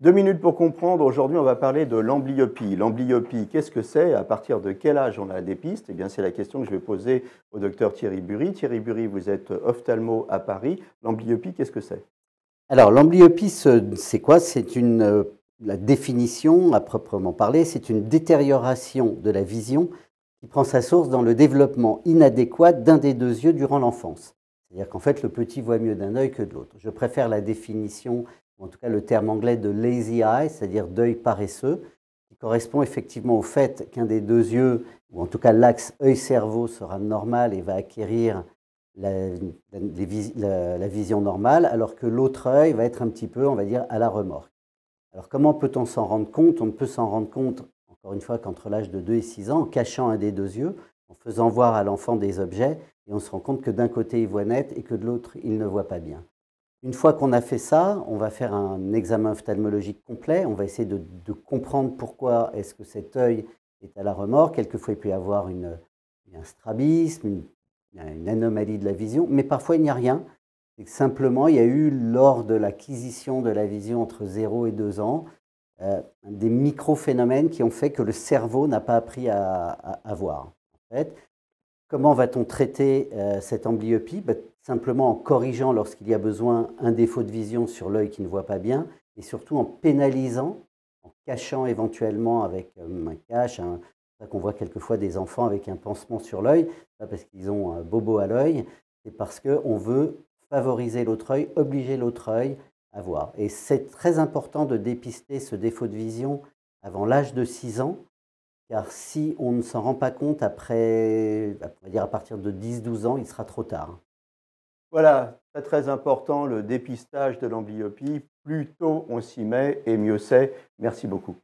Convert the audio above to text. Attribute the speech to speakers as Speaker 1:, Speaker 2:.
Speaker 1: 2 minutes pour comprendre. Aujourd'hui, on va parler de l'amblyopie. L'amblyopie, qu'est-ce que c'est? À partir de quel âge on a des pistes? Eh bien, c'est la question que je vais poser au docteur Thierry Bury. Thierry Bury, vous êtes ophtalmo à Paris. L'amblyopie, qu'est-ce que c'est?
Speaker 2: Alors, l'amblyopie, c'est quoi? La définition, à proprement parler, c'est une détérioration de la vision qui prend sa source dans le développement inadéquat d'un des deux yeux durant l'enfance. C'est-à-dire qu'en fait, le petit voit mieux d'un œil que de l'autre. Je préfère la définition, ou en tout cas le terme anglais de lazy eye, c'est-à-dire d'œil paresseux, qui correspond effectivement au fait qu'un des deux yeux, ou en tout cas l'axe œil-cerveau, sera normal et va acquérir la vision normale, alors que l'autre œil va être un petit peu, on va dire, à la remorque. Alors comment peut-on s'en rendre compte? On ne peut s'en rendre compte, encore une fois, qu'entre l'âge de 2 et 6 ans, en cachant un des deux yeux, en faisant voir à l'enfant des objets, et on se rend compte que d'un côté il voit net et que de l'autre il ne voit pas bien. Une fois qu'on a fait ça, on va faire un examen ophtalmologique complet, on va essayer de comprendre pourquoi est-ce que cet œil est à la remorque. Quelquefois il peut y avoir un strabisme, une anomalie de la vision, mais parfois il n'y a rien. C'est que simplement, il y a eu, lors de l'acquisition de la vision entre 0 et 2 ans, des micro-phénomènes qui ont fait que le cerveau n'a pas appris à voir. En fait, comment va-t-on traiter cette amblyopie? Simplement en corrigeant, lorsqu'il y a besoin, un défaut de vision sur l'œil qui ne voit pas bien, et surtout en pénalisant, en cachant éventuellement avec un cache, c'est ça qu'on voit quelquefois des enfants avec un pansement sur l'œil, pas parce qu'ils ont un bobo à l'œil, c'est parce qu'on veut favoriser l'autre œil, obliger l'autre œil à voir. Et c'est très important de dépister ce défaut de vision avant l'âge de 6 ans, car si on ne s'en rend pas compte après, on va dire à partir de 10-12 ans, il sera trop tard.
Speaker 1: Voilà, très très important, le dépistage de l'amblyopie. Plus tôt on s'y met et mieux c'est. Merci beaucoup.